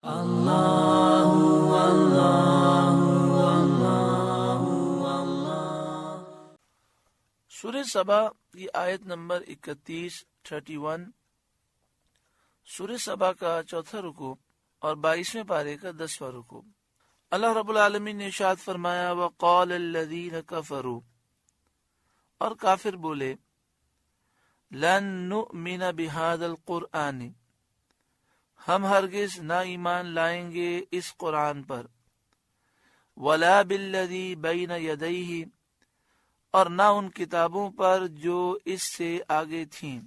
سورہ سبا کی آیت نمبر 31 سورہ سبا کا چوتھا رکوع اور 22ویں پارے کا 10واں رکوع۔ اللہ رب العالمین نے ارشاد فرمایا وقال الذین کفروا، اور کافر بولے لن نؤمن بهذا القرآن، ہم ہرگز نہ ایمان لائیں گے اس قرآن پر، ولا بالذی بین یدیہ، اور نہ ان کتابوں پر جو اس سے آگے تھیں۔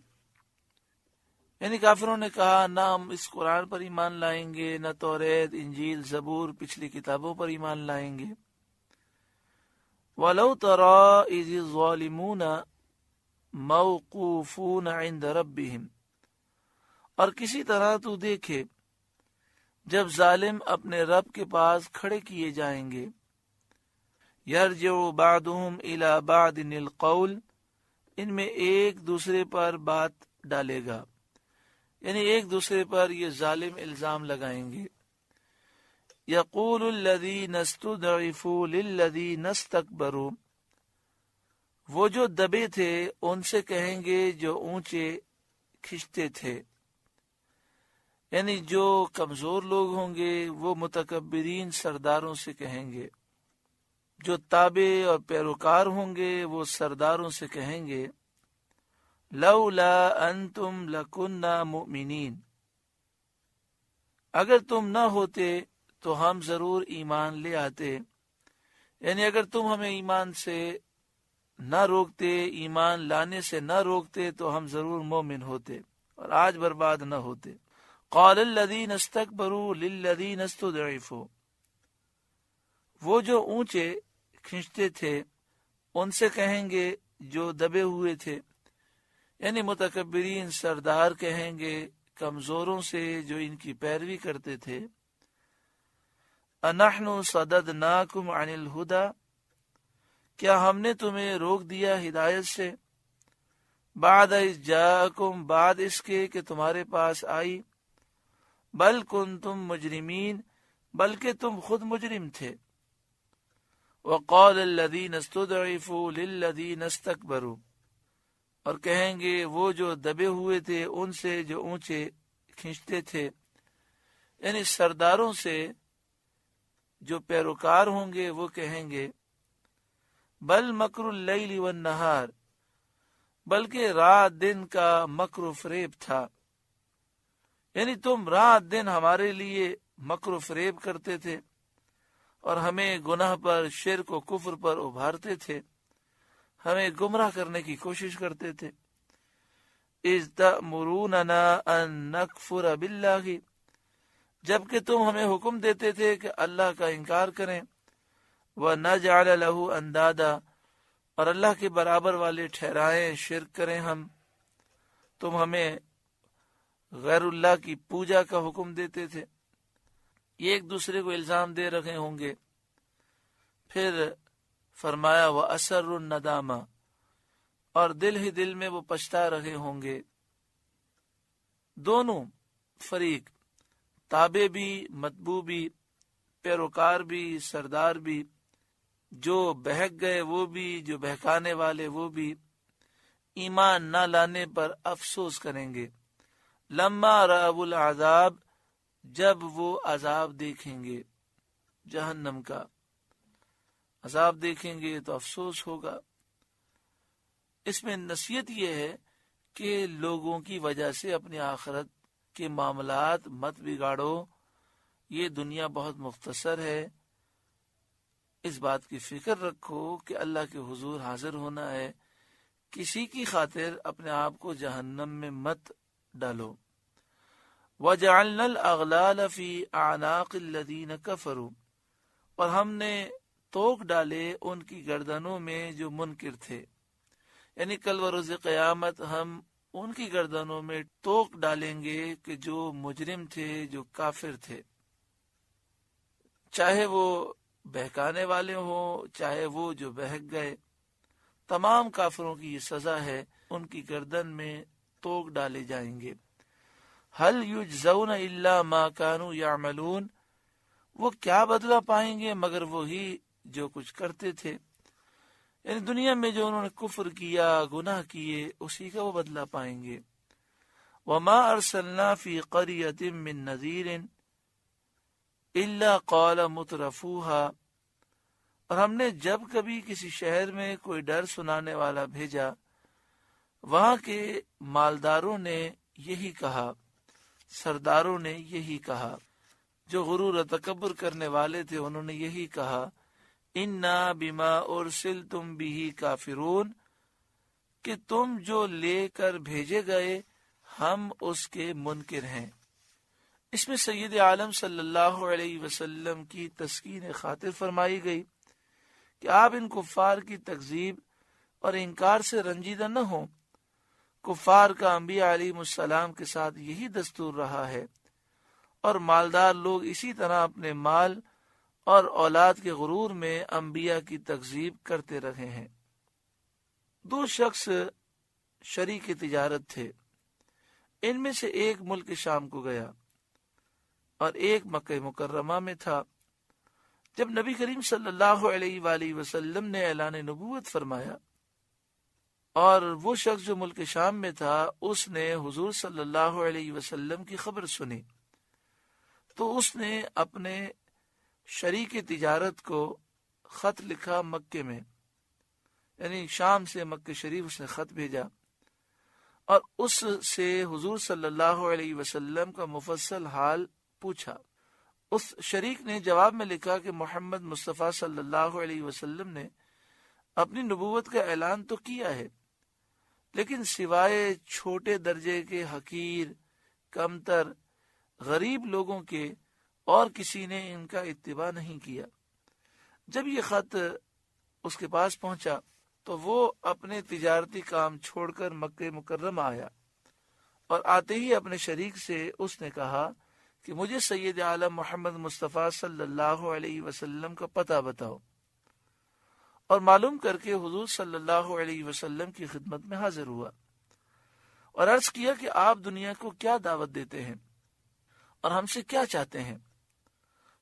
یعنی کافروں نے کہا نہ ہم اس قرآن پر ایمان لائیں گے، نہ توریت، انجیل، زبور، پچھلی کتابوں پر ایمان لائیں گے۔ وَلَوْ تَرَىٰ إِذِ الظَّالِمُونَ مَوْقُوفُونَ عِنْدَ رَبِّهِمْ، اور کسی طرح تو دیکھے جب ظالم اپنے رب کے پاس کھڑے کیے جائیں گے، یرجع بعضهم الى بعض القول، ان میں ایک دوسرے پر بات ڈالے گا، یعنی ایک دوسرے پر یہ ظالم الزام لگائیں گے۔ یقول الذین استضعفوا للذین استکبروا، وہ جو دبے تھے ان سے کہیں گے جو اونچے کھنچتے تھے، یعنی جو کمزور لوگ ہوں گے وہ متکبرین سرداروں سے کہیں گے، جو تابع اور پیروکار ہوں گے وہ سرداروں سے کہیں گے لولا انتم لکنا مؤمنین، اگر تم نہ ہوتے تو ہم ضرور ایمان لے آتے، یعنی اگر تم ہمیں ایمان سے نہ روکتے، ایمان لانے سے نہ روکتے تو ہم ضرور مومن ہوتے اور آج برباد نہ ہوتے۔ قال الذین استکبروا للذین استضعفوا، وہ جو اونچے کھنچتے تھے ان سے کہیں گے جو دبے ہوئے تھے، یعنی متکبرین سردار کہیں گے کمزوروں سے جو ان کی پیروی کرتے تھے انحن صددناکم عن الہدی، کیا ہم نے تمہیں روک دیا ہدایت سے، بعد اذ جاءکم، بعد اس کے کہ تمہارے پاس آئی، بل کنتم مجرمین، بلکہ تم خود مجرم تھے۔ وقال الذین استضعفوا للذین استکبروا، اور کہیں گے وہ جو دبے ہوئے تھے ان سے جو اونچے کھنچتے تھے، یعنی سرداروں سے جو پیروکار ہوں گے وہ کہیں گے بل مکر اللیل والنہار، بلکہ رات دن کا مکر و فریب تھا، یعنی تم رات دن ہمارے لیے مکر و فریب کرتے تھے اور ہمیں گناہ پر، شرک و کفر پر ابھارتے تھے، ہمیں گمراہ کرنے کی کوشش کرتے تھے۔ اذ تأمروننا ان نکفر باللہ، جبکہ تم ہمیں حکم دیتے تھے کہ اللہ کا انکار کریں، ونجعل لہ اندادا، اور اللہ کے برابر والے ٹھہرائیں، شرک کریں ہم، تم ہمیں غیر اللہ کی پوجا کا حکم دیتے تھے۔ یہ ایک دوسرے کو الزام دے رکھے ہوں گے۔ پھر فرمایا وَأَسَرُّ النَّدَامَ، اور دل ہی دل میں وہ پچھتا رہے ہوں گے۔ دونوں فریق، تابع بھی، متبوع بھی، پیروکار بھی، سردار بھی، جو بہک گئے وہ بھی، جو بہکانے والے وہ بھی، ایمان نہ لانے پر افسوس کریں گے۔ لما رأوا العذاب، جب وہ عذاب دیکھیں گے، جہنم کا عذاب دیکھیں گے تو افسوس ہوگا۔ اس میں نصیحت یہ ہے کہ لوگوں کی وجہ سے اپنی آخرت کے معاملات مت بگاڑو، یہ دنیا بہت مختصر ہے، اس بات کی فکر رکھو کہ اللہ کے حضور حاضر ہونا ہے، کسی کی خاطر اپنے آپ کو جہنم میں مت ڈالو۔ وَجَعَلْنَا الْأَغْلَالَ فِي أَعْنَاقِ الَّذِينَ كَفَرُوا، اور ہم نے توق ڈالے ان کی گردنوں میں جو منکر تھے، یعنی کل بروز قیامت ہم ان کی گردنوں میں توق ڈالیں گے کہ جو مجرم تھے، جو کافر تھے، چاہے وہ بہکانے والے ہوں، چاہے وہ جو بہک گئے، تمام کافروں کی یہ سزا ہے، ان کی گردن میں توق ڈالے جائیں گے۔ هل یجزون الا ما كانوا يعملون، وہ کیا بدلہ پائیں گے مگر وہی جو کچھ کرتے تھے، یعنی دنیا میں جو انہوں نے کفر کیا، گناہ کیے، اسی کا وہ بدلہ پائیں گے۔ وما ارسلنا فی قریۃ من نذیر الا قال مترفوها، اور ہم نے جب کبھی کسی شہر میں کوئی ڈر سنانے والا بھیجا، وہاں کے مالداروں نے یہی کہا، سرداروں نے یہی کہا، جو غرور و تکبر کرنے والے تھے انہوں نے یہی کہا، انا بما ارسلتم به کافرون، کہ تم جو لے کر بھیجے گئے ہم اس کے منکر ہیں۔ اس میں سید عالم صلی اللہ علیہ وسلم کی تسکین خاطر فرمائی گئی کہ آپ ان کفار کی تکذیب اور انکار سے رنجیدہ نہ ہوں۔ کفار کا انبیاء علیہ السلام کے ساتھ یہی دستور رہا ہے، اور مالدار لوگ اسی طرح اپنے مال اور اولاد کے غرور میں انبیاء کی تکذیب کرتے رہے ہیں۔ دو شخص شریک تجارت تھے، ان میں سے ایک ملک شام کو گیا اور ایک مکہ مکرمہ میں تھا۔ جب نبی کریم صلی اللہ علیہ وآلہ وسلم نے اعلان نبوت فرمایا اور وہ شخص جو ملک شام میں تھا اس نے حضور صلی اللہ علیہ وسلم کی خبر سنی، تو اس نے اپنے شریک تجارت کو خط لکھا مکے میں، یعنی شام سے مکہ شریف اس نے خط بھیجا اور اس سے حضور صلی اللہ علیہ وسلم کا مفصل حال پوچھا۔ اس شریک نے جواب میں لکھا کہ محمد مصطفیٰ صلی اللہ علیہ وسلم نے اپنی نبوت کا اعلان تو کیا ہے، لیکن سوائے چھوٹے درجے کے حقیر، کمتر، غریب لوگوں کے اور کسی نے ان کا اتباع نہیں کیا۔ جب یہ خط اس کے پاس پہنچا تو وہ اپنے تجارتی کام چھوڑ کر مکہ مکرمہ آیا، اور آتے ہی اپنے شریک سے اس نے کہا کہ مجھے سید عالم محمد مصطفیٰ صلی اللہ علیہ وسلم کا پتہ بتاؤ، اور معلوم کر کے حضور صلی اللہ علیہ وسلم کی خدمت میں حاضر ہوا اور عرض کیا کہ آپ دنیا کو کیا دعوت دیتے ہیں اور ہم سے کیا چاہتے ہیں؟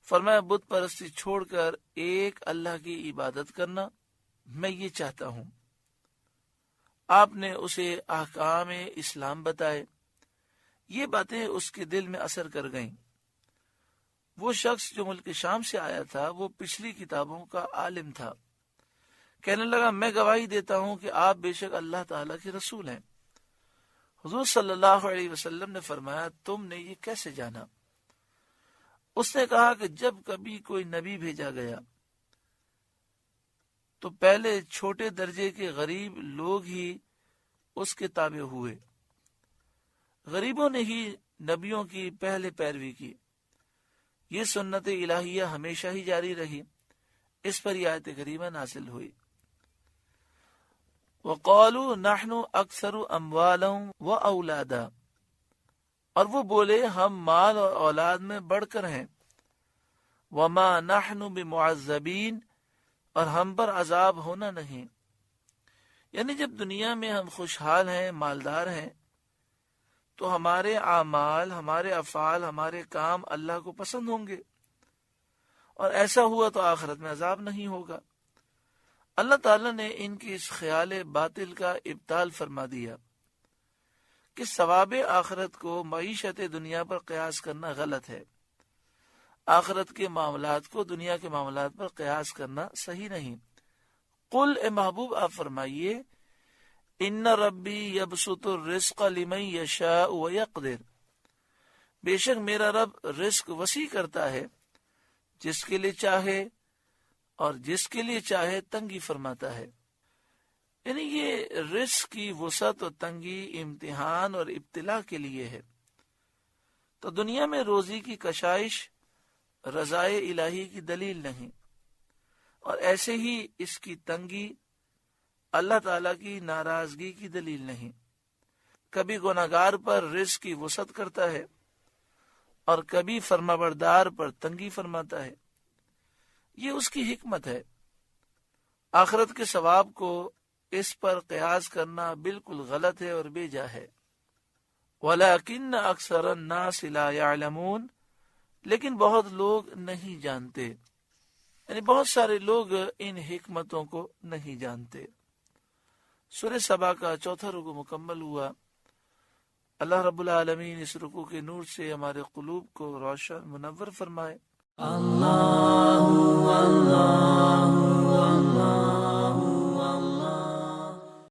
فرمایا بت پرستی چھوڑ کر ایک اللہ کی عبادت کرنا میں یہ چاہتا ہوں۔ آپ نے اسے احکام اسلام بتائے، یہ باتیں اس کے دل میں اثر کر گئیں۔ وہ شخص جو ملک شام سے آیا تھا وہ پچھلی کتابوں کا عالم تھا، کہنے لگا میں گواہی دیتا ہوں کہ آپ بے شک اللہ تعالیٰ کے رسول ہیں۔ حضور صلی اللہ علیہ وسلم نے فرمایا تم نے یہ کیسے جانا؟ اس نے کہا کہ جب کبھی کوئی نبی بھیجا گیا تو پہلے چھوٹے درجے کے غریب لوگ ہی اس کے تابع ہوئے، غریبوں نے ہی نبیوں کی پہلے پیروی کی۔ یہ سنت الہیہ ہمیشہ ہی جاری رہی، اس پر یہ آیت کریمہ نازل ہوئی۔ وَقَالُوا نَحْنُ أَكْثَرُ أَمْوَالًا وَأَوْلَادًا، اور وہ بولے ہم مال اور اولاد میں بڑھ کر ہیں۔ وَمَا نَحْنُ بِمُعَذَّبِينَ، اور ہم پر عذاب ہونا نہیں، یعنی جب دنیا میں ہم خوشحال ہیں، مالدار ہیں، تو ہمارے اعمال، ہمارے افعال، ہمارے کام اللہ کو پسند ہوں گے، اور ایسا ہوا تو آخرت میں عذاب نہیں ہوگا۔ اللہ تعالیٰ نے ان کی اس خیال باطل کا ابطال فرما دیا کہ ثواب آخرت کو معیشت دنیا پر قیاس کرنا غلط ہے، آخرت کے معاملات کو دنیا کے معاملات پر قیاس کرنا صحیح نہیں۔ قل اے محبوب آپ فرمائیے ان ربی یبسط الرزق لمن یشاء ویقدر، بے شک میرا رب رزق وسیع کرتا ہے جس کے لیے چاہے اور جس کے لیے چاہے تنگی فرماتا ہے۔ یعنی یہ رزق کی وسعت اور تنگی امتحان اور ابتلا کے لیے ہے۔ تو دنیا میں روزی کی کشائش رضائے الہی کی دلیل نہیں، اور ایسے ہی اس کی تنگی اللہ تعالیٰ کی ناراضگی کی دلیل نہیں۔ کبھی گناہگار پر رزق کی وسعت کرتا ہے اور کبھی فرمانبردار پر تنگی فرماتا ہے، یہ اس کی حکمت ہے۔ آخرت کے ثواب کو اس پر قیاس کرنا بالکل غلط ہے اور بے جا ہے۔ وَلَكِنَّ أَكْثَرَ النَّاسِ لَا يَعْلَمُونَ، لیکن بہت لوگ نہیں جانتے، یعنی بہت سارے لوگ ان حکمتوں کو نہیں جانتے۔ سورہ سبا کا چوتھا رکوع مکمل ہوا۔ اللہ رب العالمین اس رکوع کے نور سے ہمارے قلوب کو روشن منور فرمائے۔ اللہ